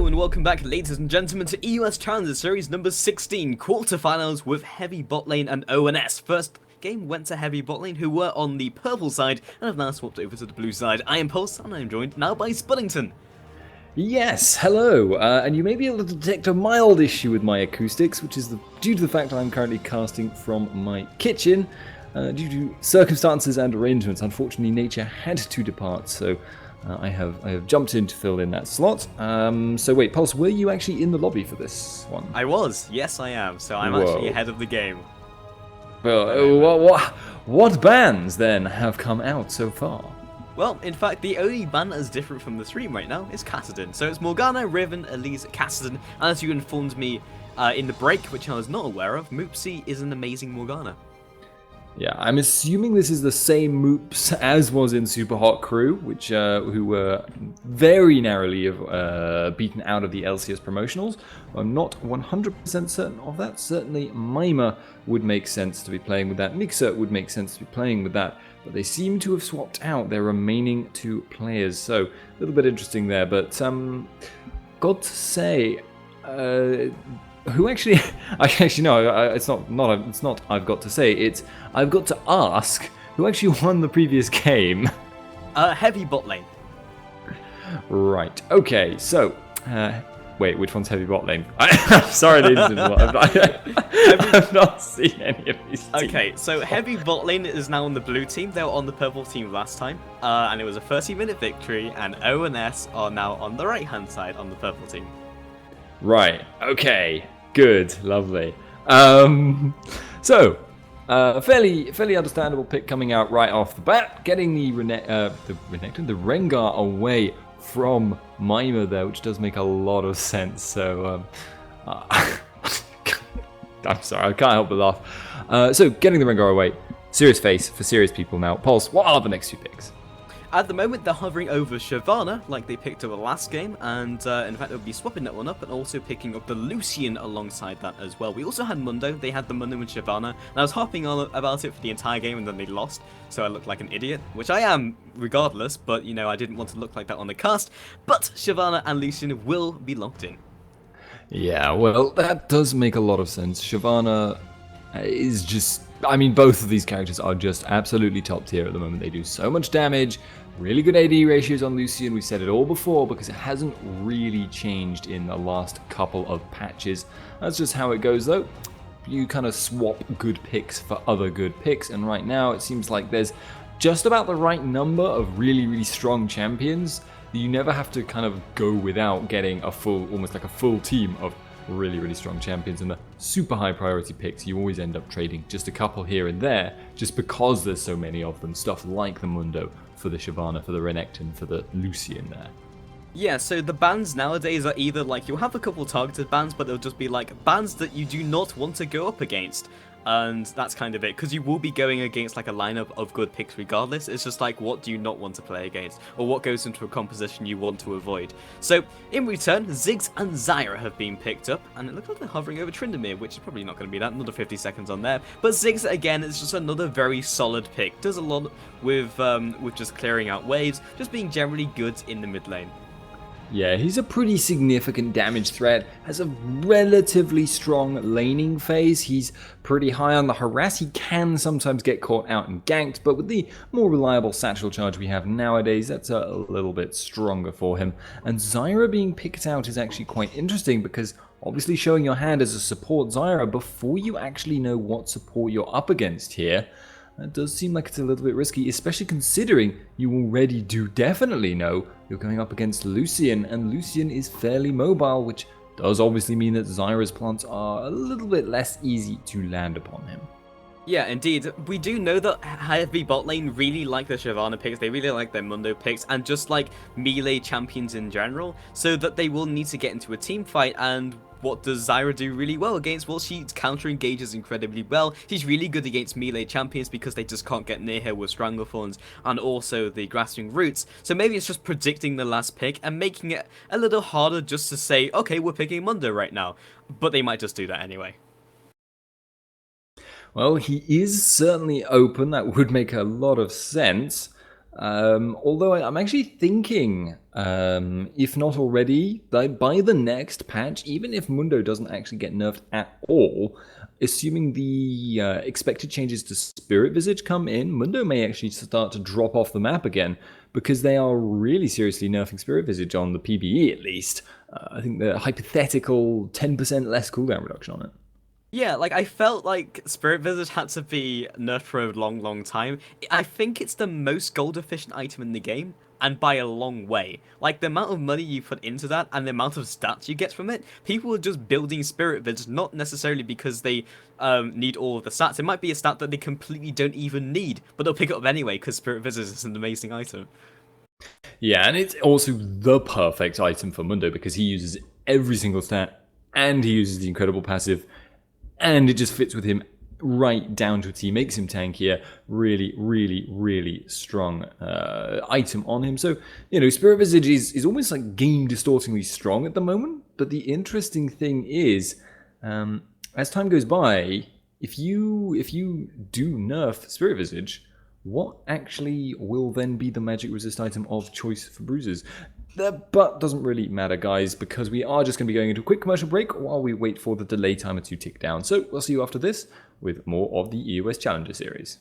Hello and welcome back, ladies and gentlemen, to EUS Challenger Series number 16, quarterfinals with Heavy Botlane and ONS. First game went to Heavy Botlane, who were on the purple side and have now swapped over to the blue side. I am Pulse, and I am joined now by Spuddington. Yes, hello, and you may be able to detect a mild issue with my acoustics, which is due to the fact I'm currently casting from my kitchen. Due to circumstances and arrangements, unfortunately nature had to depart, so I have jumped in to fill in that slot. So wait, Pulse, were you actually in the lobby for this one? I was, yes I am, so I'm actually ahead of the game. Well, what bands then have come out so far? Well, in fact, the only ban that is different from the stream right now is Kassadin. So it's Morgana, Riven, Elise, Kassadin, and as you informed me in the break, which I was not aware of, Moopsy is an amazing Morgana. Yeah, I'm assuming this is the same Moops as was in Super Hot Crew, which who were very narrowly beaten out of the LCS promotionals. I'm not 100% certain of that. Certainly Mima would make sense to be playing with that. Mixer would make sense to be playing with that. But they seem to have swapped out their remaining two players. So a little bit interesting there. But got to say, who actually? Actually, no. It's not. I've got to say. It's. I've got to ask who actually won the previous game. Heavy Botlane. Right. Okay. So, wait. Which one's Heavy Botlane? I'm sorry, ladies and gentlemen. I've not seen any of these teams. Okay. So Heavy Botlane is now on the blue team. They were on the purple team last time, and it was a 30-minute victory. And ONS are now on the right-hand side on the purple team. Right. Okay. Good. Lovely. So, fairly understandable pick coming out right off the bat, getting the Rengar away from Mima there, which does make a lot of sense. So, I'm sorry, I can't help but laugh. So, getting the Rengar away, serious face for serious people now. Pulse, what are the next few picks? At the moment, they're hovering over Shyvana, like they picked up the last game, and in fact, they'll be swapping that one up and also picking up the Lucian alongside that as well. We also had Mundo. They had the Mundo and Shyvana, and I was harping on about it for the entire game, and then they lost, so I looked like an idiot, which I am regardless, but, you know, I didn't want to look like that on the cast. But Shyvana and Lucian will be locked in. Yeah, well, that does make a lot of sense. Shyvana is just... I mean, both of these characters are just absolutely top tier at the moment. They do so much damage, really good AD ratios on Lucian. We've said it all before because it hasn't really changed in the last couple of patches. That's just how it goes, though. You kind of swap good picks for other good picks, and right now it seems like there's just about the right number of really, really strong champions. You never have to kind of go without getting a full, almost like a full team of really, really strong champions, and the super high priority picks, you always end up trading just a couple here and there, just because there's so many of them. Stuff like the Mundo for the Shyvana, for the Renekton, for the Lucian there. Yeah, so the bans nowadays are either like, you'll have a couple targeted bans, but they'll just be like bans that you do not want to go up against. And that's kind of it, because you will be going against like a lineup of good picks regardless. It's just like, what do you not want to play against, or what goes into a composition you want to avoid. So in return, Ziggs and Zyra have been picked up, and it looks like they're hovering over Tryndamere, which is probably not going to be that. Another 50 seconds on there, but Ziggs again is just another very solid pick. Does a lot with just clearing out waves, just being generally good in the mid lane. Yeah, he's a pretty significant damage threat, has a relatively strong laning phase, he's pretty high on the harass, he can sometimes get caught out and ganked, but with the more reliable satchel charge we have nowadays, that's a little bit stronger for him. And Zyra being picked out is actually quite interesting, because obviously showing your hand as a support Zyra before you actually know what support you're up against here, that does seem like it's a little bit risky, especially considering you already do definitely know you're going up against Lucian, and Lucian is fairly mobile, which does obviously mean that Zyra's plants are a little bit less easy to land upon him. Yeah, indeed. We do know that Heavy Botlane really like the Shyvana picks, they really like their Mundo picks, and just like melee champions in general, so that they will need to get into a team fight. And what does Zyra do really well against? Well, she counter-engages incredibly well. She's really good against melee champions because they just can't get near her with Stranglethorns and also the Grasping Roots. So maybe it's just predicting the last pick and making it a little harder just to say, okay, we're picking Mundo right now. But they might just do that anyway. Well, he is certainly open. That would make a lot of sense. Although I'm actually thinking, if not already, that by the next patch, even if Mundo doesn't actually get nerfed at all, assuming the expected changes to Spirit Visage come in, Mundo may actually start to drop off the map again, because they are really seriously nerfing Spirit Visage on the PvE at least. I think the hypothetical 10% less cooldown reduction on it. Yeah, like I felt like Spirit Visage had to be nerfed for a long, long time. I think it's the most gold efficient item in the game, and by a long way. Like the amount of money you put into that and the amount of stats you get from it, people are just building Spirit Visage not necessarily because they need all of the stats. It might be a stat that they completely don't even need, but they'll pick it up anyway because Spirit Visage is an amazing item. Yeah, and it's also the perfect item for Mundo because he uses every single stat and he uses the incredible passive, and it just fits with him right down to a T, makes him tankier. Really, really, really strong item on him. So, Spirit Visage is almost like game distortingly strong at the moment. But the interesting thing is, as time goes by, if you do nerf Spirit Visage, what actually will then be the magic resist item of choice for bruisers? But doesn't really matter, guys, because we are just going to be going into a quick commercial break while we wait for the delay timer to tick down. So we'll see you after this with more of the EOS Challenger series.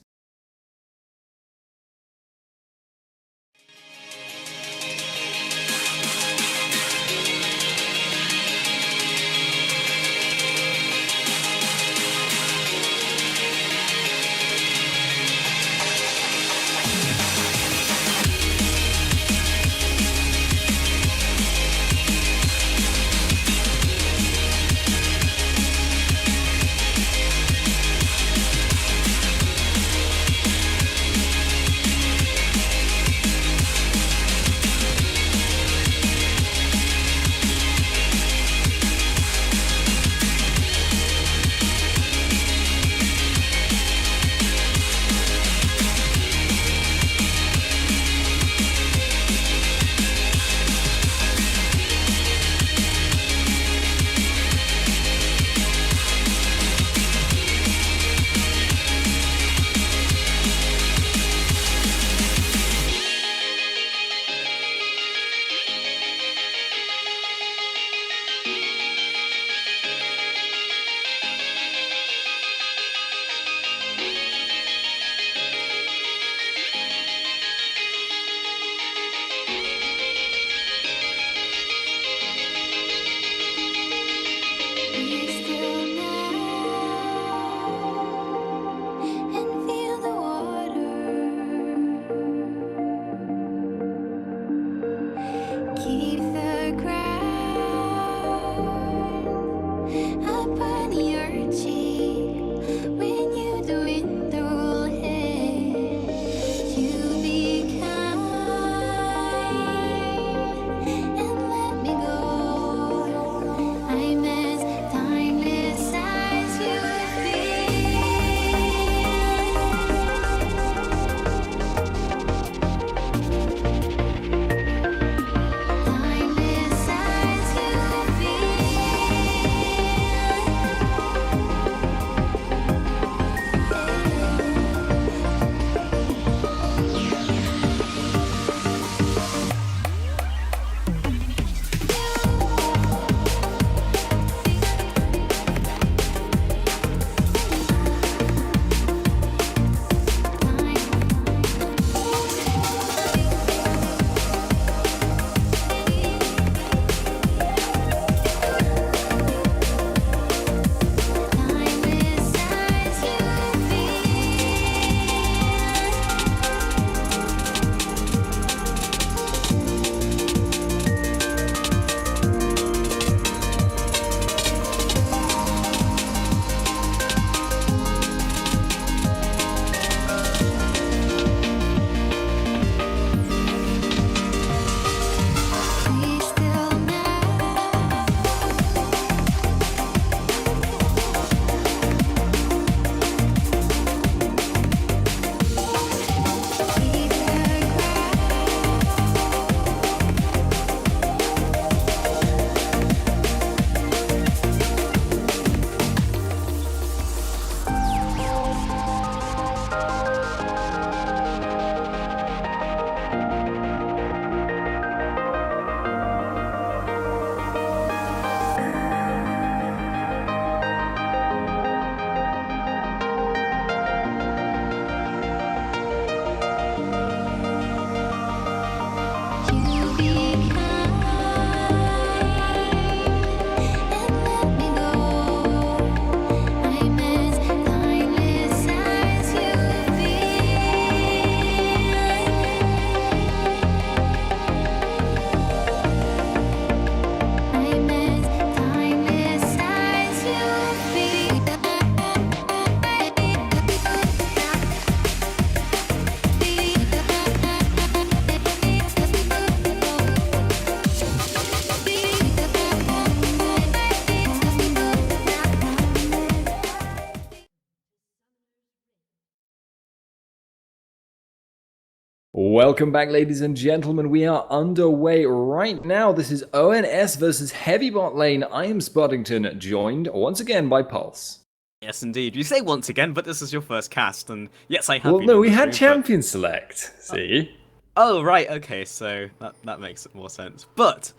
Welcome back, ladies and gentlemen. We are underway right now. This is ONS versus Heavy Botlane. I am Spuddington, joined once again by Pulse. Yes, indeed. You say once again, but this is your first cast, and yes, I have. Well, been no, on we the had stream, Champion Select. See? Oh, right. Okay, so that makes more sense. But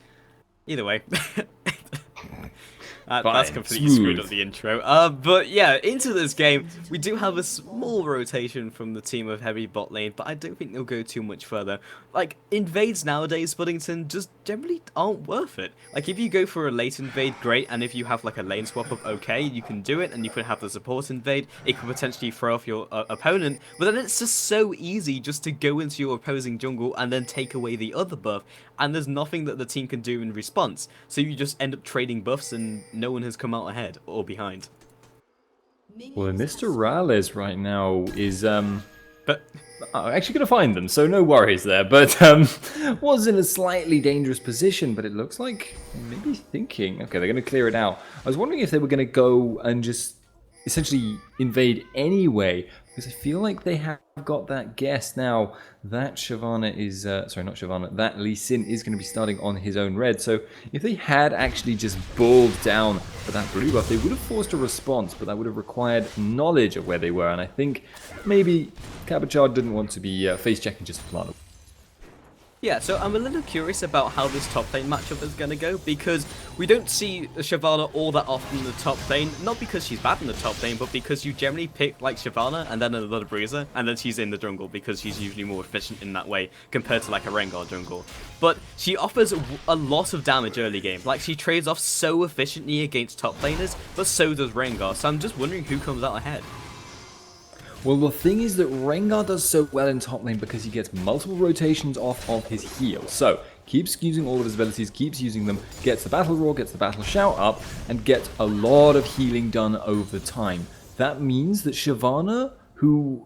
either way. That's completely screwed up the intro. But yeah, into this game, we do have a small rotation from the team of Heavy Botlane, but I don't think they'll go too much further. Like, invades nowadays, Spuddington, just generally aren't worth it. Like, if you go for a late invade, great, and if you have like a lane swap up, okay, you can do it, and you can have the support invade, it could potentially throw off your opponent, but then it's just so easy just to go into your opposing jungle and then take away the other buff, and there's nothing that the team can do in response, so you just end up trading buffs and no one has come out ahead or behind. Well, Mr. Rales right now is, But I'm actually going to find them, so no worries there, but was in a slightly dangerous position, but it looks like maybe thinking, okay, they're going to clear it out. I was wondering if they were going to go and just essentially invade anyway, because I feel like they have got that guess now that Shyvana is, sorry, not Shyvana, that Lee Sin is going to be starting on his own red. So if they had actually just bulled down for that blue buff, they would have forced a response, but that would have required knowledge of where they were. And I think maybe Cabochard didn't want to be face checking just to plant. yeah, so I'm a little curious about how this top lane matchup is going to go, because we don't see Shyvana all that often in the top lane, not because she's bad in the top lane, but because you generally pick like Shyvana and then another bruiser, and then she's in the jungle, because she's usually more efficient in that way compared to like a Rengar jungle. But she offers a lot of damage early game, like she trades off so efficiently against top laners, but so does Rengar, so I'm just wondering who comes out ahead. Well, the thing is that Rengar does so well in top lane because he gets multiple rotations off of his heal. So, keeps using all of his abilities, keeps using them, gets the battle roar, gets the battle shout up, and gets a lot of healing done over time. That means that Shyvana, who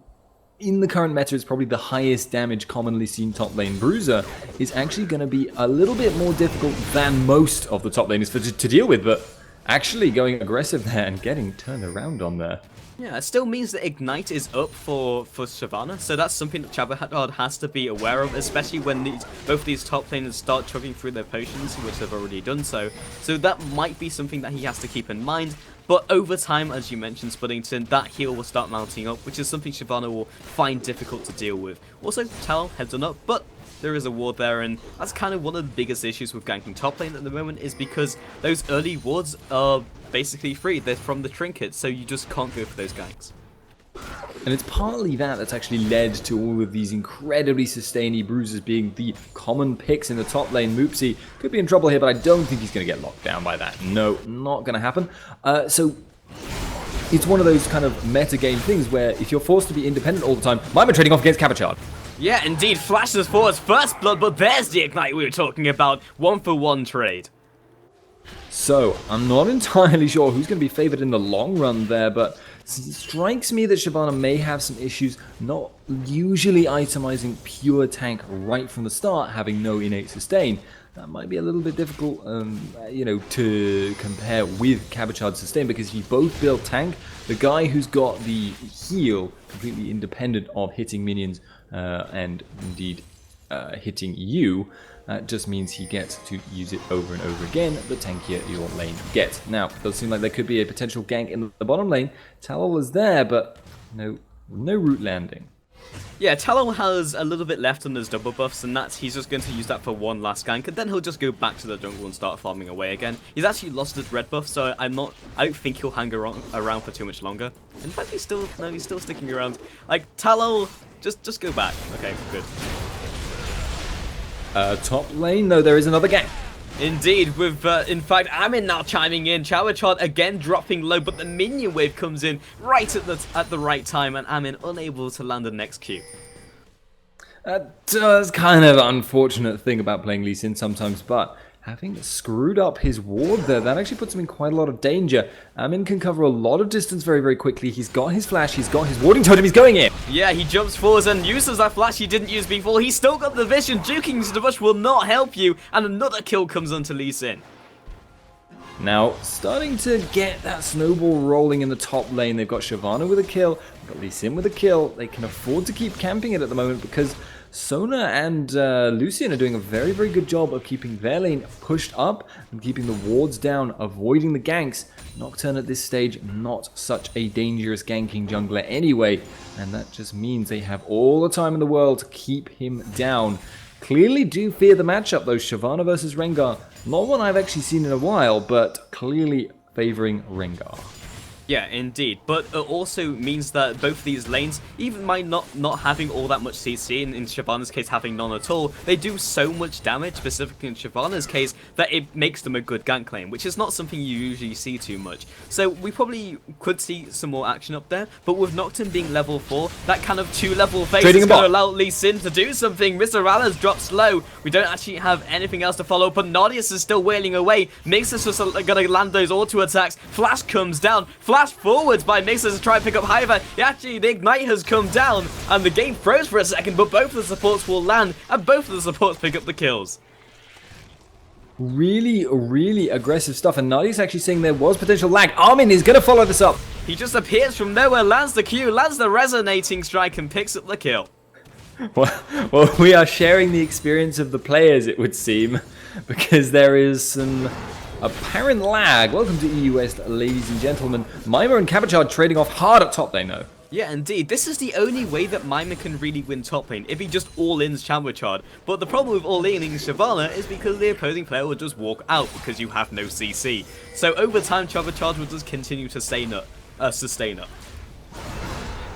in the current meta is probably the highest damage commonly seen top lane bruiser, is actually going to be a little bit more difficult than most of the top laners to deal with, but actually going aggressive there and getting turned around on there. Yeah, it still means that Ignite is up for Shyvana, so that's something that Cabochard has to be aware of, especially when both these top laners start chugging through their potions, which they've already done so. So that might be something that he has to keep in mind, but over time, as you mentioned, Spuddington, that heal will start mounting up, which is something Shyvana will find difficult to deal with. Also, Tal heads on up, but there is a ward there, and that's kind of one of the biggest issues with ganking top lane at the moment, is because those early wards are basically free. They're from the trinkets, so you just can't go for those ganks. And it's partly that that's actually led to all of these incredibly sustainy bruises being the common picks in the top lane. Moopsy could be in trouble here, but I don't think he's going to get locked down by that. No, not going to happen. So it's one of those kind of meta game things where if you're forced to be independent all the time, might be trading off against Cabochard. Yeah, indeed, flashes for his first blood, but there's the Ignite we were talking about. 1-for-1 trade. So, I'm not entirely sure who's going to be favored in the long run there, but it strikes me that Shyvana may have some issues not usually itemizing pure tank right from the start, having no innate sustain. That might be a little bit difficult, you know, to compare with Cabochard's sustain, because if you both build tank, the guy who's got the heal completely independent of hitting minions and indeed hitting you, just means he gets to use it over and over again, the tankier your lane gets. Now, it does seem like there could be a potential gank in the bottom lane. Talol is there, but no root landing. Yeah, Talon has a little bit left on his double buffs, and he's just going to use that for one last gank, and then he'll just go back to the jungle and start farming away again. He's actually lost his red buff, so I don't think he'll hang around for too much longer. In fact, he's still sticking around. Like, Talon, just go back. Okay, good. Top lane, though, there is another gank. Indeed, with, in fact, Amin now chiming in. Cabochard again dropping low, but the minion wave comes in right at the right time, and Amin unable to land the next Q. That's kind of an unfortunate thing about playing Lee Sin sometimes, but having screwed up his ward there, that actually puts him in quite a lot of danger. Amin can cover a lot of distance very, very quickly. He's got his flash, he's got his warding totem, he's going in! Yeah, he jumps forwards and uses that flash he didn't use before. He's still got the vision. Juking into the bush will not help you, and another kill comes onto Lee Sin. Now, starting to get that snowball rolling in the top lane. They've got Shyvana with a kill, But Lee Sin with a kill. They can afford to keep camping it at the moment because Sona and Lucian are doing a very, very good job of keeping their lane pushed up and keeping the wards down, avoiding the ganks. Nocturne at this stage, not such a dangerous ganking jungler anyway, and that just means they have all the time in the world to keep him down. Clearly do fear the matchup though, Shyvana versus Rengar. Not one I've actually seen in a while, but clearly favoring Rengar. Yeah, indeed. But it also means that both of these lanes, even by not having all that much CC, in Shyvana's case having none at all, they do so much damage, specifically in Shyvana's case, that it makes them a good gank lane, which is not something you usually see too much. So we probably could see some more action up there, but with Nocturne being level 4, that kind of 2-level phase is going to allow Lee Sin to do something. Mr. Rallas drops low. We don't actually have anything else to follow, but Nardius is still wailing away. Mixer's just going to land those auto attacks. Flash comes down. Flash forwards by Mixer to try and pick up Hiver. Actually, the Ignite has come down, and the game froze for a second, but both of the supports will land, and both of the supports pick up the kills. Really, really aggressive stuff, and Nadi's actually saying there was potential lag. Armin is going to follow this up. He just appears from nowhere, lands the Q, lands the resonating strike, and picks up the kill. Well, we are sharing the experience of the players, it would seem, because there is some apparent lag. Welcome to EU West, ladies and gentlemen. Mima and Cabochard trading off hard at top, they know. Yeah, indeed. This is the only way that Mima can really win top lane, if he just all-ins Cabochard. But the problem with all-inning Shyvana is because the opposing player will just walk out because you have no CC. So over time, Cabochard will just continue to sustain up.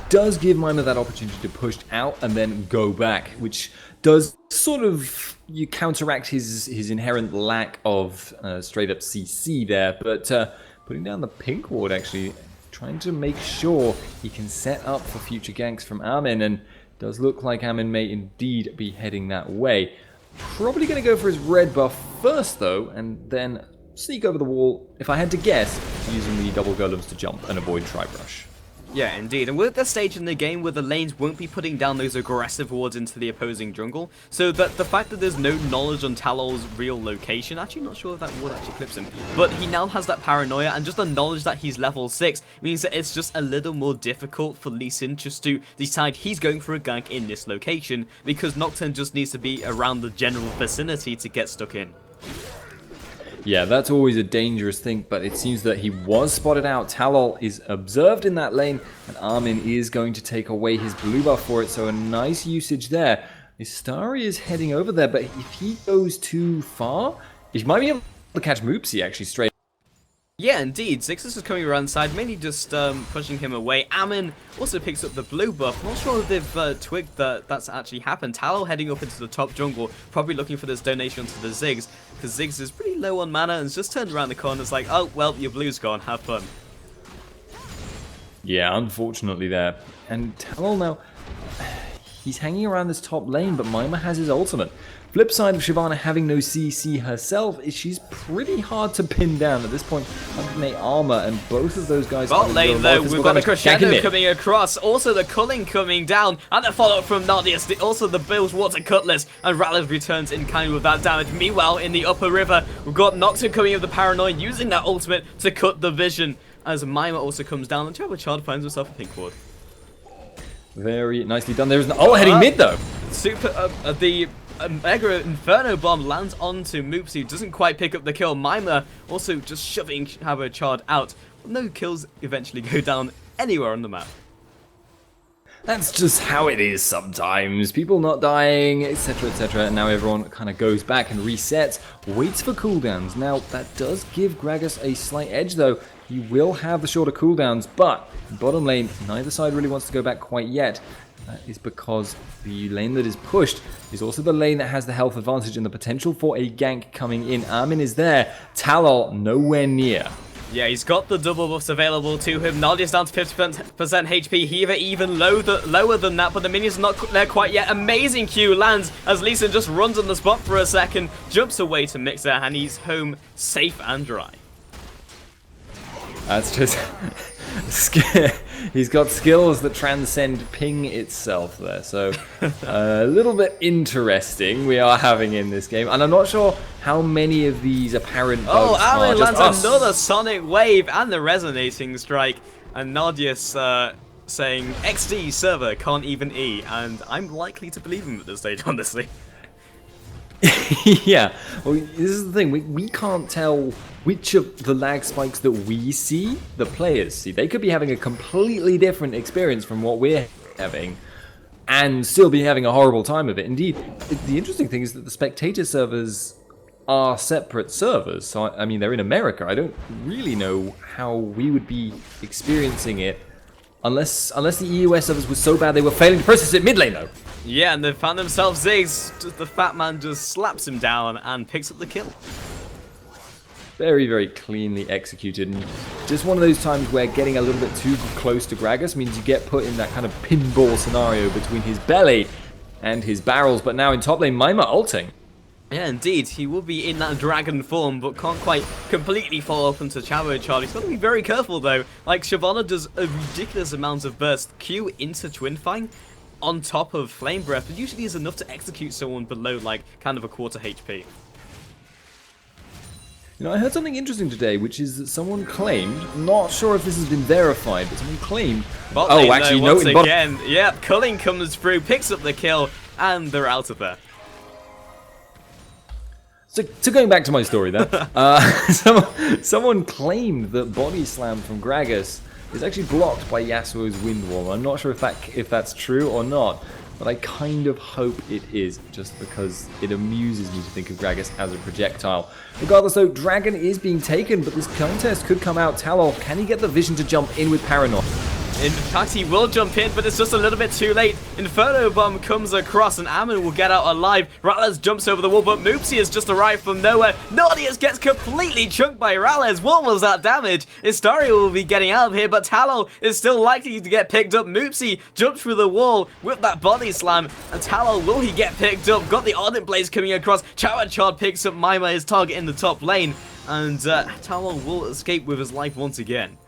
Does give Mima that opportunity to push out and then go back, which does sort of counteract his inherent lack of straight up CC there, but putting down the pink ward actually, trying to make sure he can set up for future ganks from Armin, and does look like Armin may indeed be heading that way. Probably going to go for his red buff first though, and then sneak over the wall, if I had to guess, using the double golems to jump and avoid Tri-Brush. Yeah, indeed, and we're at the stage in the game where the lanes won't be putting down those aggressive wards into the opposing jungle, so that the fact that there's no knowledge on Talol's real location, actually not sure if that ward actually clips him, but he now has that paranoia, and just the knowledge that he's level 6 means that it's just a little more difficult for Lee Sin just to decide he's going for a gank in this location, because Nocturne just needs to be around the general vicinity to get stuck in. Yeah, that's always a dangerous thing, but it seems that he was spotted out. Talol is observed in that lane, and Armin is going to take away his blue buff for it, so a nice usage there. Istari is heading over there, but if he goes too far, he might be able to catch Moopsy actually straight. Yeah, indeed. Ziggs is coming around side, mainly just pushing him away. Ammon also picks up the blue buff. Not sure if they've twigged that that's actually happened. Talon heading up into the top jungle, probably looking for this donation to the Ziggs, because Ziggs is pretty low on mana and has just turned around the corner. It's like, oh, well, your blue's gone. Have fun. Yeah, unfortunately there. And Talon now, he's hanging around this top lane, but Mima has his ultimate. Flip side of Shyvana having no CC herself is she's pretty hard to pin down at this point. 108 armor, and both of those guys. Botlane though, we've got the crescendo coming across, also the culling coming down, and the follow-up from Nardius, also the Bill's Water Cutlass, and Rallas returns in kind with that damage. Meanwhile, in the upper river, we've got Nocturne coming with the Paranoia, using that ultimate to cut the vision, as Mima also comes down, and Cabochard finds himself a pink ward. Very nicely done. There's an heading mid though. The Mega Inferno Bomb lands onto Moopsy, doesn't quite pick up the kill. Mima also just shoving Cabochard out. No kills eventually go down anywhere on the map. That's just how it is sometimes. People not dying, etc, etc. And now everyone kind of goes back and resets, waits for cooldowns. Now, that does give Gragas a slight edge though. He will have the shorter cooldowns, but bottom lane, neither side really wants to go back quite yet. That is because the lane that is pushed is also the lane that has the health advantage and the potential for a gank coming in. Armin is there. Talol nowhere near. Yeah, he's got the double buffs available to him. Nardius down to 50% HP. Hiva even lower than that, but the minions are not there quite yet. Amazing Q lands as Lee Sin just runs on the spot for a second, jumps away to Mixer, and he's home safe and dry. That's just... He's got skills that transcend ping itself there, so a little bit interesting we are having in this game, and I'm not sure how many of these apparent bugs Armin are just lands another Sonic Wave and the Resonating Strike, and Nardius saying XD server can't even E, and I'm likely to believe him at this stage, honestly. Yeah, well, this is the thing. We can't tell which of the lag spikes that we see, the players see. They could be having a completely different experience from what we're having, and still be having a horrible time of it. Indeed, the interesting thing is that the spectator servers are separate servers. So, I mean, they're in America. I don't really know how we would be experiencing it unless the EUS servers were so bad they were failing to process it mid lane, though. Yeah, and they found themselves Ziggs. The fat man just slaps him down and picks up the kill. Very, very cleanly executed, and just one of those times where getting a little bit too close to Gragas means you get put in that kind of pinball scenario between his belly and his barrels. But now in top lane, Mima ulting. Yeah, indeed, he will be in that dragon form, but can't quite completely fall off into Chavo Charlie. He's got to be very careful, though. Like, Shyvana does a ridiculous amount of burst Q into Twin Fang on top of Flame Breath, but usually is enough to execute someone below, like, kind of a quarter HP. You know, I heard something interesting today, which is that someone claimed, not sure if this has been verified, but someone claimed... Botlane, actually, no, once again, yep, Culling comes through, picks up the kill, and they're out of there. So going back to my story there, someone claimed that Body Slam from Gragas is actually blocked by Yasuo's Wind Wall. I'm not sure if that's true or not, but I kind of hope it is, just because it amuses me to think of Gragas as a projectile. Regardless though, Dragon is being taken, but this contest could come out. Talol, can he get the vision to jump in with Paranoid? In fact, he will jump in, but it's just a little bit too late. Inferno Bomb comes across, and Ammon will get out alive. Ralez jumps over the wall, but Moopsy has just arrived from nowhere. Nordius gets completely chunked by Ralez. What was that damage? Istaria will be getting out of here, but Talol is still likely to get picked up. Moopsy jumps through the wall with that body slam, and Talol, will he get picked up? Got the Ardent Blaze coming across. Chawachard picks up Mima, his target in the top lane, and Talol will escape with his life once again.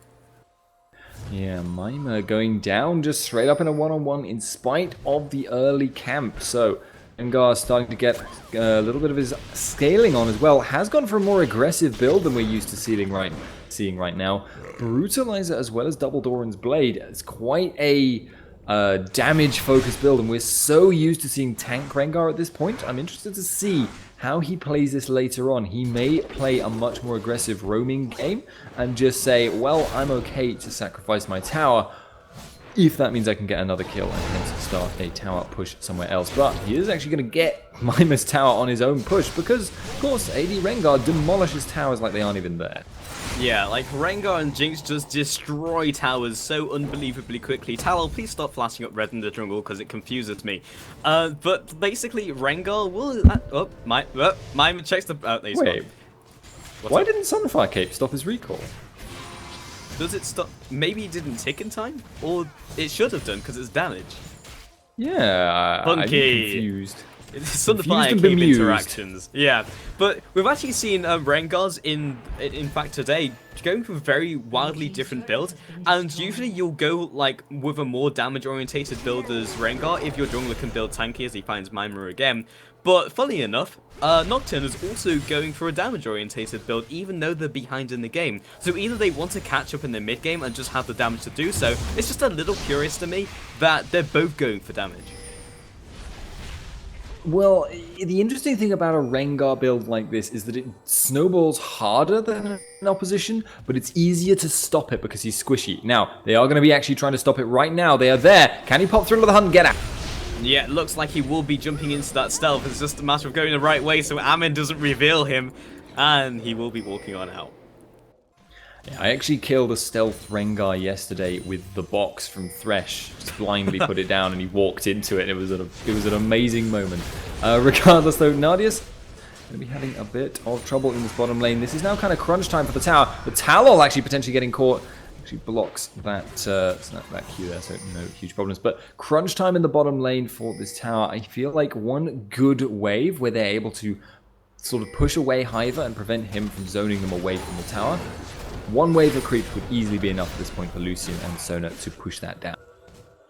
Yeah, Mima going down just straight up in a one-on-one in spite of the early camp. So, Engar starting to get a little bit of his scaling on as well. Has gone for a more aggressive build than we're used to seeing right now. Brutalizer as well as Double Doran's Blade. It's quite a damage-focused build, and we're so used to seeing tank Rengar at this point. I'm interested to see how he plays this later on. He may play a much more aggressive roaming game and just say, well, I'm okay to sacrifice my tower if that means I can get another kill and hence start a tower push somewhere else. But he is actually going to get Mima's tower on his own push because, of course, AD Rengar demolishes towers like they aren't even there. Yeah, like Rengar and Jinx just destroy towers so unbelievably quickly. Talol, please stop flashing up red in the jungle because it confuses me. But basically, Rengar will... Mime checks the... Wait, why didn't Sunfire Cape stop his recall? Does it stop? Maybe it didn't tick in time? Or it should have done because it's damage. Yeah, I'm confused. Sunfire Cape interactions. Yeah, but we've actually seen Rengars in fact today going for very wildly different builds, and usually you'll go like with a more damage orientated build as Rengar if your jungler can build tanky as he finds Mima again. But funny enough, Nocturne is also going for a damage orientated build even though they're behind in the game. So either they want to catch up in the mid game and just have the damage to do so. It's just a little curious to me that they're both going for damage. Well, the interesting thing about a Rengar build like this is that it snowballs harder than an opposition, but it's easier to stop it because he's squishy. Now, they are going to be actually trying to stop it right now. They are there. Can he pop through into the hunt and get out? Yeah, it looks like he will be jumping into that stealth. It's just a matter of going the right way so Amin doesn't reveal him, and he will be walking on out. Yeah, I actually killed a stealth Rengar yesterday with the box from Thresh. Just blindly put it down and he walked into it. It was an amazing moment. Regardless though, Nadia's going to be having a bit of trouble in this bottom lane. This is now kind of crunch time for the tower. The Talol actually potentially getting caught. Actually blocks that Q there, so no huge problems. But crunch time in the bottom lane for this tower. I feel like one good wave where they're able to sort of push away Hiver and prevent him from zoning them away from the tower. One wave of creep would easily be enough at this point for Lucian and Sona to push that down.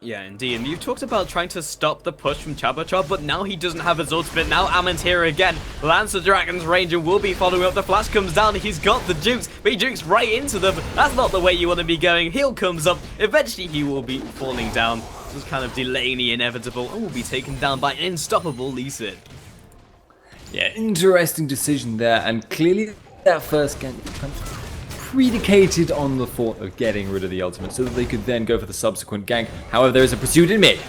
Yeah, indeed. And you've talked about trying to stop the push from Chabachar, but now he doesn't have his ultimate. Now Ammon's here again. Lands the Dragon's Range and will be following up. The flash comes down. He's got the jukes, but he jukes right into them. That's not the way you want to be going. Heal comes up. Eventually, he will be falling down. This is kind of delaying the inevitable and will be taken down by an unstoppable Lee Sin. Yeah, interesting decision there. And clearly that first game predicated on the thought of getting rid of the ultimate so that they could then go for the subsequent gank. However, there is a pursuit in mid.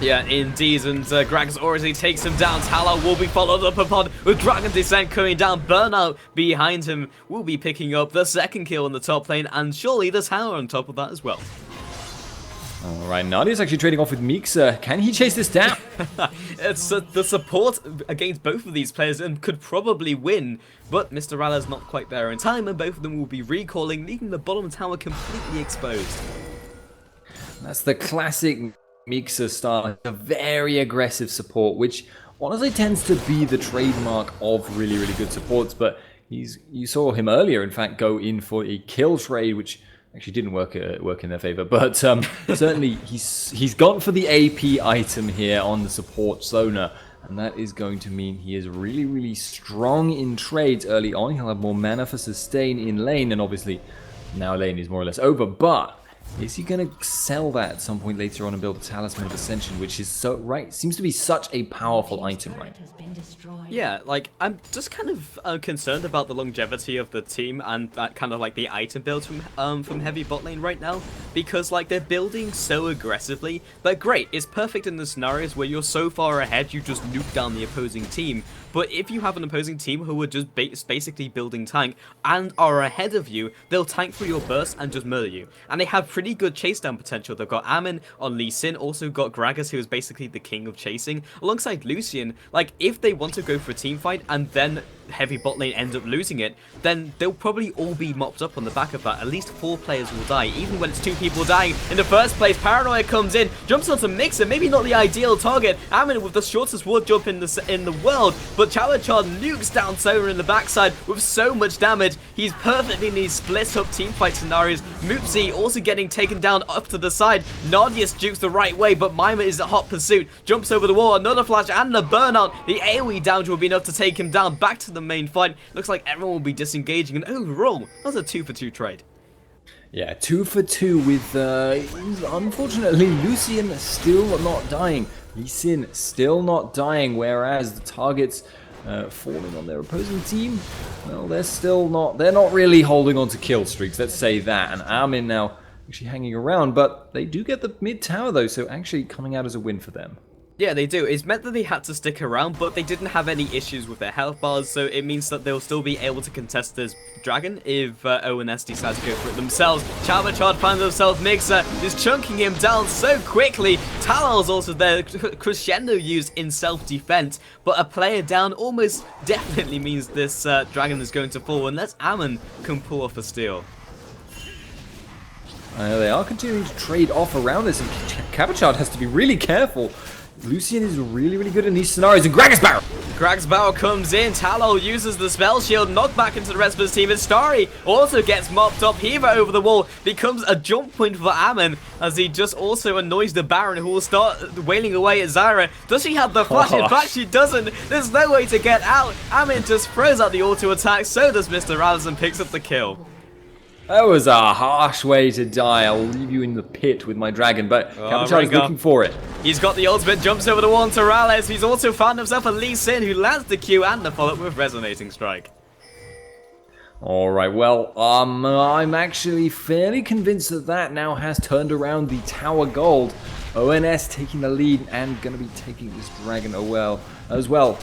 Yeah, indeed, and Gragas already takes him down. Tala will be followed up upon with Dragon Descent coming down. Burnout behind him will be picking up the second kill in the top lane, and surely the tower on top of that as well. Alright, Nadia's actually trading off with Mixa. Can he chase this down? It's the support against both of these players and could probably win, but Mr. Rala's not quite there in time, and both of them will be recalling, leaving the bottom tower completely exposed. That's the classic Mixa style, a very aggressive support, which honestly tends to be the trademark of really, really good supports, but you saw him earlier, in fact, go in for a kill trade, which actually didn't work in their favor, but certainly he's gone for the AP item here on the support Sona, and that is going to mean he is really, really strong in trades early on. He'll have more mana for sustain in lane, and obviously now lane is more or less over, but is he going to sell that at some point later on and build a Talisman of Ascension, which is seems to be such a powerful item, right? Yeah, like, I'm just kind of concerned about the longevity of the team and that kind of like the item builds from heavy bot lane right now, because like they're building so aggressively. But great, it's perfect in the scenarios where you're so far ahead you just nuke down the opposing team. But if you have an opposing team who are just basically building tank and are ahead of you, they'll tank through your burst and just murder you. And they have pretty good chase down potential. They've got Ammon on Lee Sin, also got Gragas, who is basically the king of chasing, alongside Lucian. Like, if they want to go for a team fight and then heavy bot lane ends up losing it, then they'll probably all be mopped up on the back of that. At least 4 players will die, even when it's 2 people dying in the first place. Paranoia comes in, jumps onto Mixer, maybe not the ideal target. Ammon with the shortest ward jump in the world, but Chawachar nukes down Sona in the backside with so much damage. He's perfectly in these split up team fight scenarios. Moopsy also getting taken down up to the side. Nardius jukes the right way, but Mima is a hot pursuit, jumps over the wall, another flash and a burnout. The AoE damage will be enough to take him down. Back to the main fight. Looks like everyone will be disengaging, and overall, that was a 2-for-2 trade. Yeah, 2 for 2 with, unfortunately, Lucian still not dying. Lee Sin still not dying, whereas the targets falling on their opposing team, well, they're not really holding on to kill streaks, let's say that. And Armin now actually hanging around, but they do get the mid tower though, so actually coming out as a win for them. Yeah, they do. It's meant that they had to stick around, but they didn't have any issues with their health bars, so it means that they'll still be able to contest this dragon if ONS decide to go for it themselves. Chavachard finds himself. Mixer is chunking him down so quickly. Talal's also there. Crescendo used in self-defense, but a player down almost definitely means this dragon is going to fall unless Ammon can pull off a steal. They are continuing to trade off around this, and Cavachard has to be really careful. Lucian is really, really good in these scenarios, and Gragas Barrel! Gragas Barrel comes in, Talal uses the spell shield, knocked back into the rest of his team, and Starry also gets mopped up. Hiva over the wall becomes a jump point for Ammon, as he just also annoys the Baron, who will start wailing away at Zyra. Does she have the flash? In fact, she doesn't. There's no way to get out. Ammon just throws out the auto attack, so does Mr. Allison, picks up the kill. That was a harsh way to die. I'll leave you in the pit with my dragon, but Cavachard is looking for it. He's got the ultimate, jumps over the wall to Rales. He's also found himself a Lee Sin, who lands the Q and the follow-up with Resonating Strike. Alright, well, I'm actually fairly convinced that that now has turned around the tower gold. ONS taking the lead and going to be taking this dragon as well.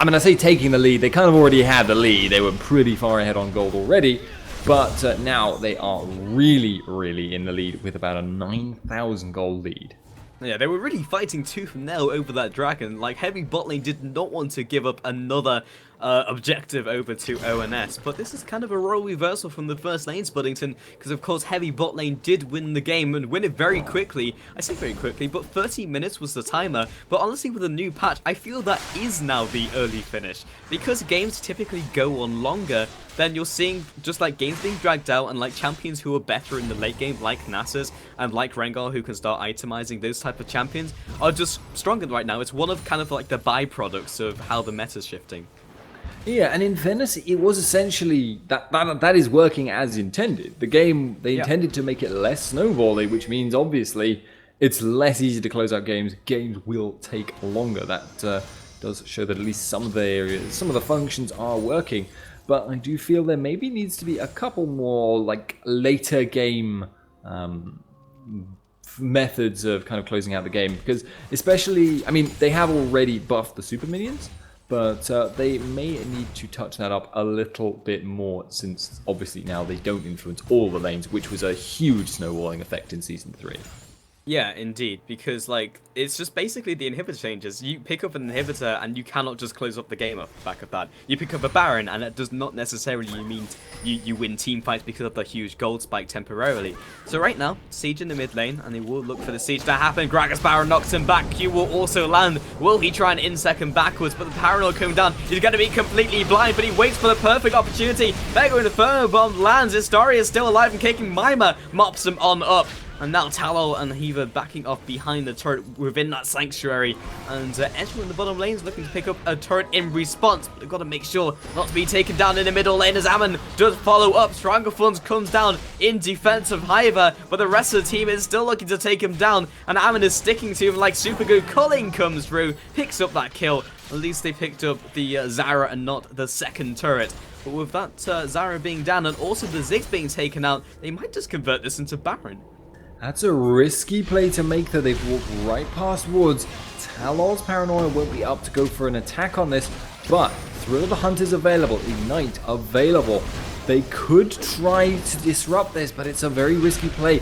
I mean, I say taking the lead, they kind of already had the lead. They were pretty far ahead on gold already. But now they are really, really in the lead with about a 9,000 gold lead. Yeah, they were really fighting tooth and nail over that dragon. Like, heavy bot lane did not want to give up another objective over to ONS. But this is kind of a role reversal from the first lane, Spuddington, because of course Heavy Botlane did win the game and win it very quickly. I say very quickly, but 30 minutes was the timer. But honestly, with a new patch, I feel that is now the early finish. Because games typically go on longer, then you're seeing just like games being dragged out and like champions who are better in the late game, like Nasus and like Rengar, who can start itemizing those type of champions, are just stronger right now. It's one of kind of like the byproducts of how the meta's shifting. Yeah, and in fairness, it was essentially that is working as intended. The game, they intended to make it less snowbally, which means obviously it's less easy to close out games. Games will take longer. That does show that at least some of the areas, some of the functions are working. But I do feel there maybe needs to be a couple more like later game methods of kind of closing out the game, because especially, I mean, they have already buffed the super minions, but they may need to touch that up a little bit more, since obviously now they don't influence all the lanes, which was a huge snowballing effect in Season 3. Yeah, indeed, because like it's just basically the inhibitor changes. You pick up an inhibitor and you cannot just close up the game off the back of that. You pick up a Baron and it does not necessarily mean you win team fights because of the huge gold spike temporarily. So right now, Siege in the mid lane, and they will look for the Siege to happen. Gragas Baron knocks him back. Q will also land. Will he try and in-sec him backwards? But the Baron will come down. He's going to be completely blind, but he waits for the perfect opportunity. Mega Inferno Bomb lands. Historia is still alive and kicking. Mima mops him on up. And now Tallow and Heaver backing off behind the turret within that sanctuary. And Ezreal in the bottom lane is looking to pick up a turret in response. But they've got to make sure not to be taken down in the middle lane as Ammon does follow up. Stronger Funds comes down in defense of Heaver. But the rest of the team is still looking to take him down. And Ammon is sticking to him like super good. Culling comes through, picks up that kill. At least they picked up the Zara and not the second turret. But with that Zara being down and also the Ziggs being taken out, they might just convert this into Baron. That's a risky play to make, though. They've walked right past Woods. Talon's Paranoia won't be up to go for an attack on this, but Thrill of the Hunt is available, Ignite available. They could try to disrupt this, but it's a very risky play.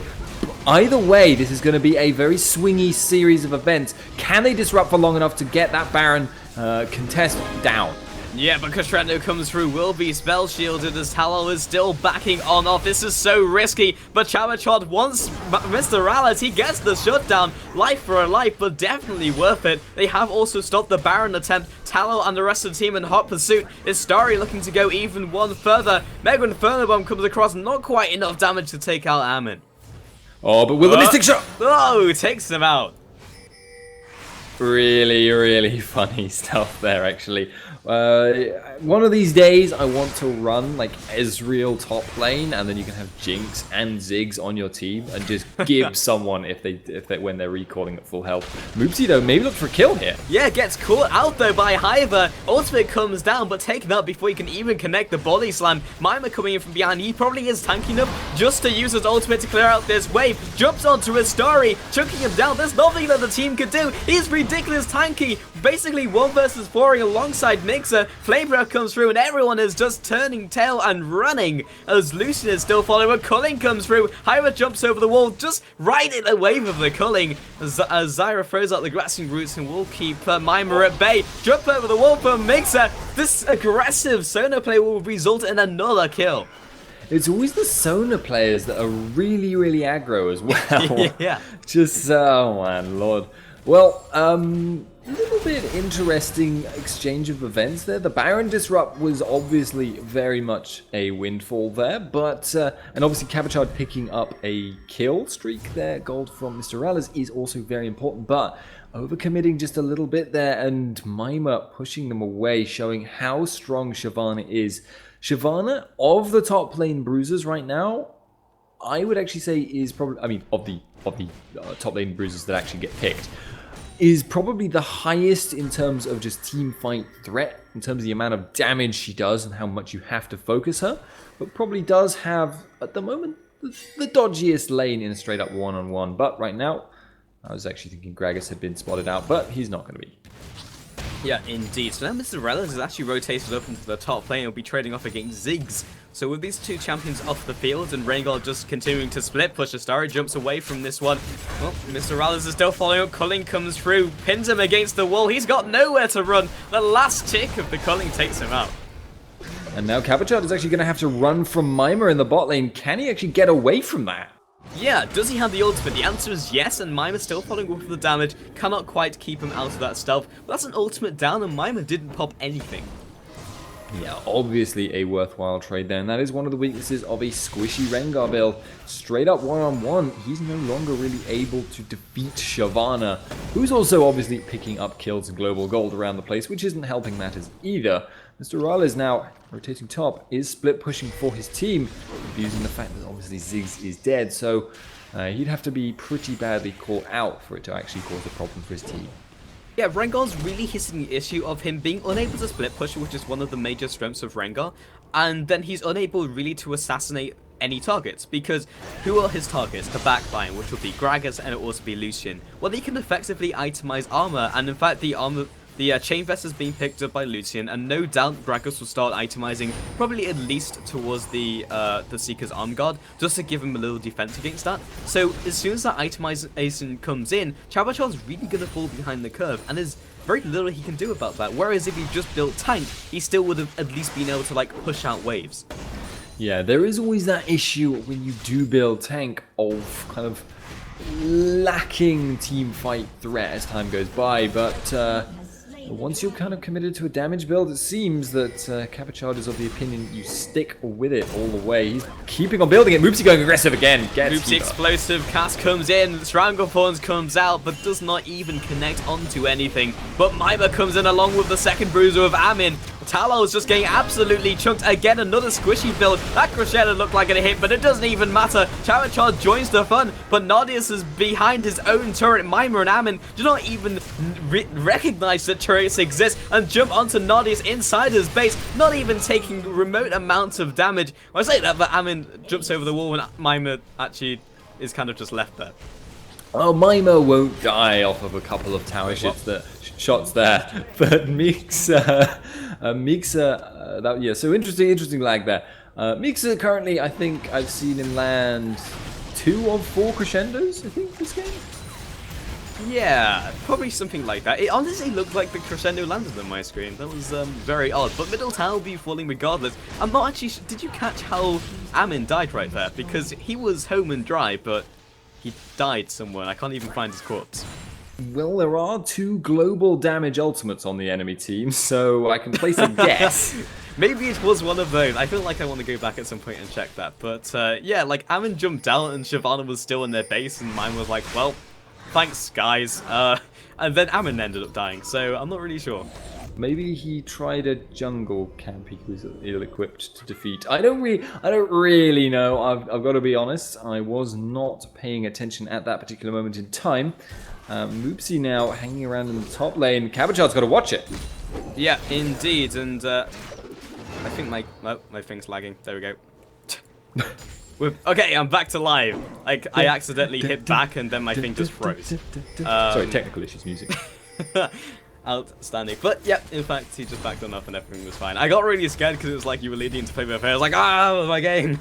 Either way, this is going to be a very swingy series of events. Can they disrupt for long enough to get that Baron contest down? Yeah, but Castrento comes through, will be spell shielded as Talon is still backing on off. This is so risky, but Chabachod wants Mr. Rallis. He gets the shutdown. Life for a life, but definitely worth it. They have also stopped the Baron attempt. Talon and the rest of the team in hot pursuit. Istari looking to go even one further. Mega Inferno Bomb comes across, not quite enough damage to take out Ammon. Oh, but will the Mystic Shot? Oh, takes them out. Really, really funny stuff there, actually. One of these days, I want to run like Ezreal top lane, and then you can have Jinx and Ziggs on your team, and just give someone if they when they're recalling at full health. Moopsy though, maybe look for a kill here. Yeah, gets caught out though by Hiver. Ultimate comes down, but taken out before he can even connect the body slam. Mima coming in from behind. He probably is tanky enough just to use his ultimate to clear out this wave. Jumps onto his story, chucking him down. There's nothing that the team could do. He's ridiculous tanky. Basically 1 versus 4 alongside Mixer. Flame Breath comes through and everyone is just turning tail and running as Lucian is still following. Culling comes through. Hyra jumps over the wall, just right in the wave of the Culling as Zyra throws out the grassing roots and will keep Mima at bay. Jump over the wall for Mixer. This aggressive Sona play will result in another kill. It's always the Sona players that are really, really aggro as well. Yeah. Just, oh man, lord. Well, a little bit interesting exchange of events there. The Baron Disrupt was obviously very much a windfall there, but, and obviously Cabochard picking up a kill streak there. Gold from Mr. Rallis is also very important, but overcommitting just a little bit there, and Mima pushing them away, showing how strong Shyvana is. Shyvana, of the top lane bruisers right now, I would actually say is probably, I mean, of the top lane bruisers that actually get picked, is probably the highest in terms of just team fight threat, in terms of the amount of damage she does and how much you have to focus her, but probably does have, at the moment, the dodgiest lane in a straight up one-on-one. But right now, I was actually thinking Gragas had been spotted out, but he's not going to be. Yeah, indeed. So now Mr. Relis is actually rotated up into the top lane and will be trading off against Ziggs. So with these two champions off the field and Rengar just continuing to split, Pushastari jumps away from this one. Well, Mr. Relis is still following up. Culling comes through, pins him against the wall. He's got nowhere to run. The last tick of the Culling takes him out. And now Cabochard is actually going to have to run from Mima in the bot lane. Can he actually get away from that? Yeah, does he have the ultimate? The answer is yes, and Mima still following up with the damage. Cannot quite keep him out of that stealth. But that's an ultimate down, and Mima didn't pop anything. Yeah, obviously a worthwhile trade there, and that is one of the weaknesses of a squishy Rengar build. Straight up one-on-one, he's no longer really able to defeat Shyvana, who's also obviously picking up kills and global gold around the place, which isn't helping matters either. Mr. Ral is now rotating top, is split pushing for his team, abusing the fact that obviously Ziggs is dead, so he'd have to be pretty badly caught out for it to actually cause a problem for his team. Yeah, Rengar's really hitting the issue of him being unable to split push, which is one of the major strengths of Rengar, and then he's unable really to assassinate any targets, because who are his targets? The backline, which will be Gragas, and it will also be Lucian. Well, they can effectively itemize armor, and in fact the chain vest is being picked up by Lucian, and no doubt Gragas will start itemizing, probably at least towards the Seeker's arm guard, just to give him a little defense against that. So as soon as that itemization comes in, Cabochard's really going to fall behind the curve, and there's very little he can do about that. Whereas if he just built tank, he still would have at least been able to like push out waves. Yeah, there is always that issue when you do build tank of kind of lacking team fight threat as time goes by, but once you're kind of committed to a damage build, it seems that Cabochard is of the opinion you stick with it all the way. He's keeping on building it. Moopsy going aggressive again. Moopsy explosive. Cast comes in. Stranglethorns comes out, but does not even connect onto anything. But Mima comes in along with the second bruiser of Amin. Talon is just getting absolutely chunked. Again, another squishy build. That Crescendo looked like a hit, but it doesn't even matter. Cabochard joins the fun, but Nardius is behind his own turret. Mima and Amin do not even recognize that turrets exist and jump onto Nardius inside his base, not even taking remote amounts of damage. I say that, but Amin jumps over the wall when Mima actually is kind of just left there. Oh, Mima won't die off of a couple of tower shots there, but Mixa, yeah, so interesting lag there. Mixa currently, I think I've seen him land 2 of 4 crescendos, I think, this game. Yeah, probably something like that. It honestly looked like the crescendo landed on my screen. That was very odd. But middle tower will be falling regardless. I'm not actually sure. Did you catch how Amin died right there? Because he was home and dry, but he died somewhere. And I can't even find his corpse. Well, there are 2 global damage ultimates on the enemy team, so I can place a guess. Maybe it was one of those. I feel like I want to go back at some point and check that. But yeah, like Amin jumped out and Shyvana was still in their base, and mine was like, well, thanks, guys. And then Amin ended up dying, so I'm not really sure. Maybe he tried a jungle camp he was ill-equipped to defeat. I don't really know. I've got to be honest. I was not paying attention at that particular moment in time. Moopsy now hanging around in the top lane. Cabochard's got to watch it. Yeah, indeed. And I think my thing's lagging. There we go. Okay, I'm back to live. Like, I accidentally hit back and then my thing just froze. Sorry, technical issues, music. Outstanding. But yeah, in fact, he just backed on up and everything was fine. I got really scared because it was like you were leading into play by play. I was like, ah, my game.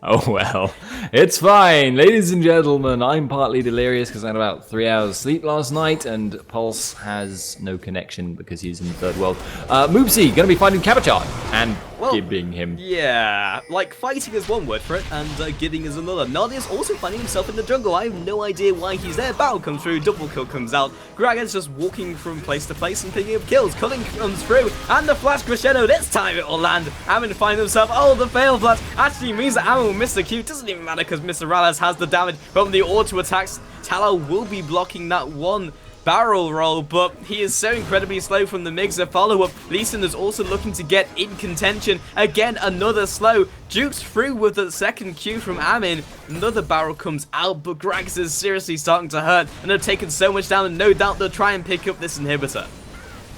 Oh well, it's fine. Ladies and gentlemen, I'm partly delirious because I had about 3 hours sleep last night, and Pulse has no connection because he's in the third world. Moopsy, gonna be finding Cabochard and gibbing him. Yeah, like fighting is one word for it, and gibbing is another. Nardius also finding himself in the jungle. I have no idea why he's there. Battle comes through, double kill comes out. Gragas just walking from place to place and picking up kills. Culling comes through, and the flash crescendo. This time it will land. Amin finds himself. Oh, the fail flash actually means that Amin will miss the Q. Doesn't even matter because Mr. Rallas has the damage from the auto attacks. Tallow will be blocking that one barrel roll, but he is so incredibly slow from the Mixer follow-up. Lee Sin is also looking to get in contention. Again, another slow. Jukes through with the second Q from Amin. Another barrel comes out, but Gragas is seriously starting to hurt, and they've taken so much down, and no doubt they'll try and pick up this inhibitor.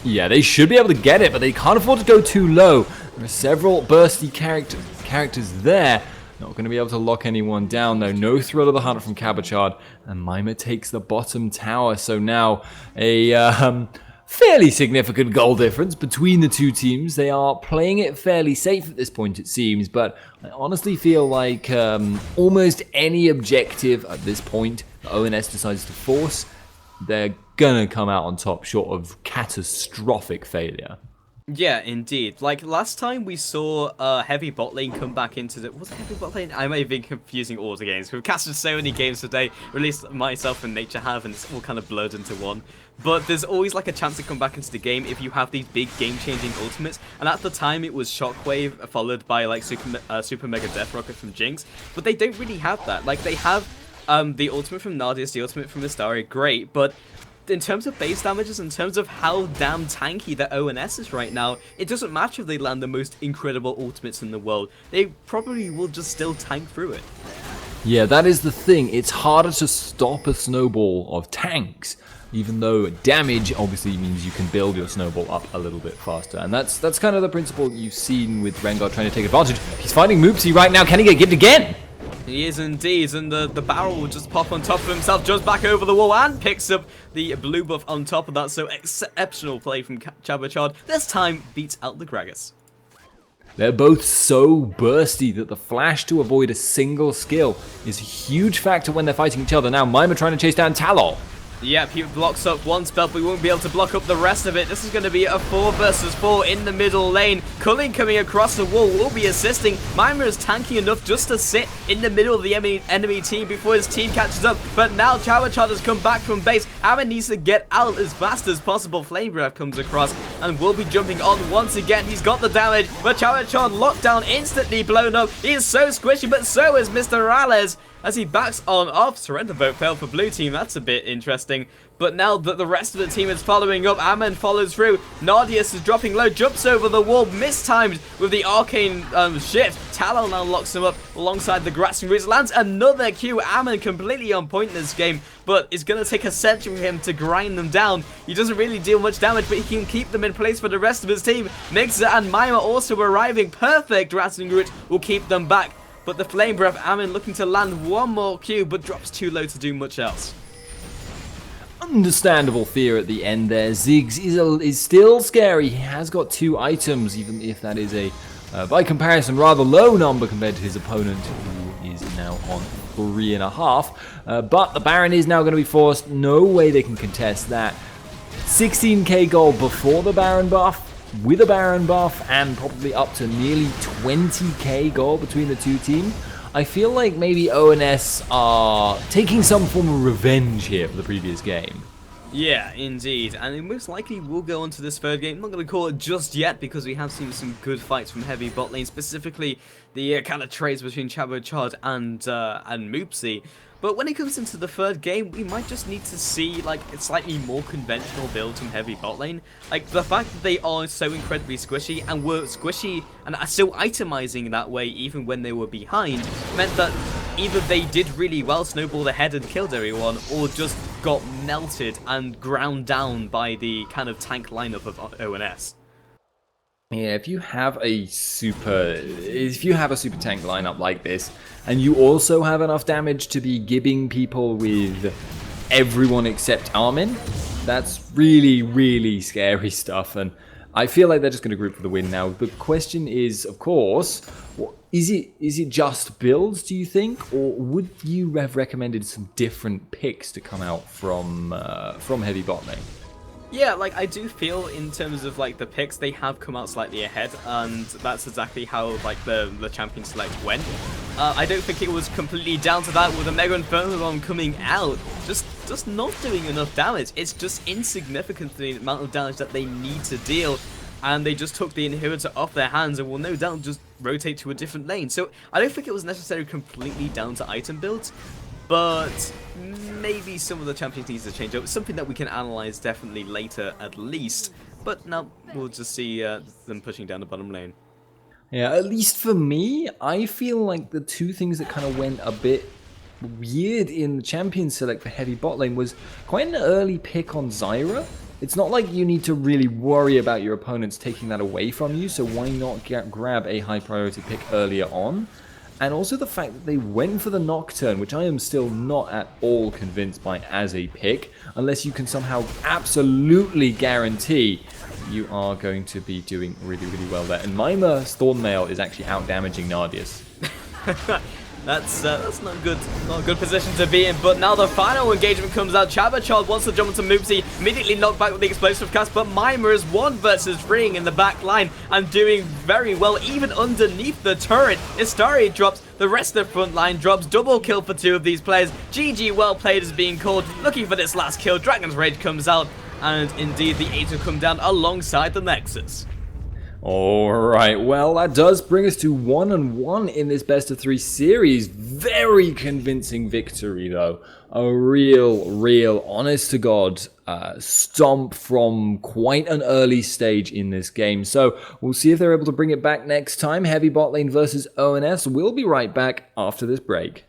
Yeah, they should be able to get it, but they can't afford to go too low. There are several bursty characters there. Not going to be able to lock anyone down, though. No Thrill of the Hunt from Cabochard, and Mima takes the bottom tower. So now a fairly significant goal difference between the two teams. They are playing it fairly safe at this point, it seems, but I honestly feel like almost any objective at this point the ONS decides to force, they're going to come out on top short of catastrophic failure. Yeah, indeed. Like, last time we saw heavy bot lane come back into the... Was it heavy bot lane? I may have been confusing all the games. We've casted so many games today, or at least myself and Nature have, and it's all kind of blurred into one. But there's always, like, a chance to come back into the game if you have these big game-changing ultimates. And at the time, it was Shockwave, followed by, like, Super Mega Death Rocket from Jinx. But they don't really have that. Like, they have the ultimate from Nardius, the ultimate from Mysteria, great, but... in terms of base damages, in terms of how damn tanky the ONS is right now, it doesn't matter if they land the most incredible ultimates in the world. They probably will just still tank through it. Yeah, that is the thing. It's harder to stop a snowball of tanks, even though damage obviously means you can build your snowball up a little bit faster. And that's kind of the principle you've seen with Rengar trying to take advantage. He's fighting Moopsy right now. Can he get gibbed again? He is indeed, and the barrel will just pop on top of himself, jumps back over the wall, and picks up the blue buff on top of that. So exceptional play from Chabachard. This time beats out the Gragas. They're both so bursty that the flash to avoid a single skill is a huge factor when they're fighting each other. Now Mima trying to chase down Talon. Yep, he blocks up one spell, but we won't be able to block up the rest of it. This is going to be a 4 versus 4 in the middle lane. Culling coming across the wall will be assisting. Mima is tanky enough just to sit in the middle of the enemy team before his team catches up. But now Chawachard has come back from base. Aaron needs to get out as fast as possible. Flame Breath comes across and will be jumping on once again. He's got the damage, but Chawachard lockdown instantly blown up. He is so squishy, but so is Mr. Rales. As he backs on off, surrender vote failed for blue team. That's a bit interesting. But now that the rest of the team is following up, Ammon follows through. Nardius is dropping low, jumps over the wall, mistimed with the arcane shift. Talon now locks him up alongside the grasping roots. Lands another Q. Ammon completely on point in this game, but it's going to take a century for him to grind them down. He doesn't really deal much damage, but he can keep them in place for the rest of his team. Mixer and Mima also arriving. Perfect grasping root will keep them back. But the Flame Breath, Ammon looking to land one more Q, but drops too low to do much else. Understandable fear at the end there. Ziggs is still scary. He has got 2 items, even if that is a, by comparison, rather low number compared to his opponent, who is now on 3.5. But the Baron is now going to be forced. No way they can contest that. 16k gold before the Baron buff, with a Baron buff, and probably up to nearly 20k gold between the two teams. I feel like maybe ONS are taking some form of revenge here for the previous game. Yeah, indeed, and it most likely will go on to this third game. I'm not going to call it just yet because we have seen some good fights from heavy bot lane, specifically the kind of trades between Chad and Moopsy. But when it comes into the third game, we might just need to see like a slightly more conventional build from heavy bot lane. Like the fact that they are so incredibly squishy and were squishy and are still itemizing that way even when they were behind meant that either they did really well, snowballed ahead and killed everyone, or just got melted and ground down by the kind of tank lineup of ONS. Yeah, if you have a super tank lineup like this, and you also have enough damage to be gibbing people with everyone except Armin, that's really, really scary stuff. And I feel like they're just going to group for the win now. The question is, of course, is it just builds, do you think, or would you have recommended some different picks to come out from heavy bot lane? Yeah, like, I do feel in terms of, like, the picks, they have come out slightly ahead, and that's exactly how, like, the champion select went. I don't think it was completely down to that with the Mega Inferno coming out, just not doing enough damage. It's just insignificant the amount of damage that they need to deal, and they just took the inhibitor off their hands and will no doubt just rotate to a different lane. So I don't think it was necessarily completely down to item builds, but maybe some of the champions needs to change up. Something that we can analyze definitely later at least. But now we'll just see them pushing down the bottom lane. Yeah, at least for me, I feel like the two things that kind of went a bit weird in the champion select for heavy bot lane was quite an early pick on Zyra. It's not like you need to really worry about your opponents taking that away from you, so why not grab a high priority pick earlier on? And also the fact that they went for the Nocturne, which I am still not at all convinced by as a pick, unless you can somehow absolutely guarantee you are going to be doing really, really well there. And Mima's Thornmail is actually out-damaging Nardius. That's not good. Not a good position to be in. But now the final engagement comes out. Chabachard wants to jump into Moopsy, immediately knocked back with the explosive cast. But Mima is 1 versus Ring in the back line and doing very well, even underneath the turret. Istari drops. The rest of the front line drops. Double kill for 2 of these players. GG, well played is being called. Looking for this last kill. Dragon's Rage comes out. And indeed, the 8 will come down alongside the Nexus. Alright, well, that does bring us to 1-1 in this best of 3 series. Very convincing victory, though. A real, honest to God, stomp from quite an early stage in this game. So, we'll see if they're able to bring it back next time. Heavy Botlane versus ONS. We'll be right back after this break.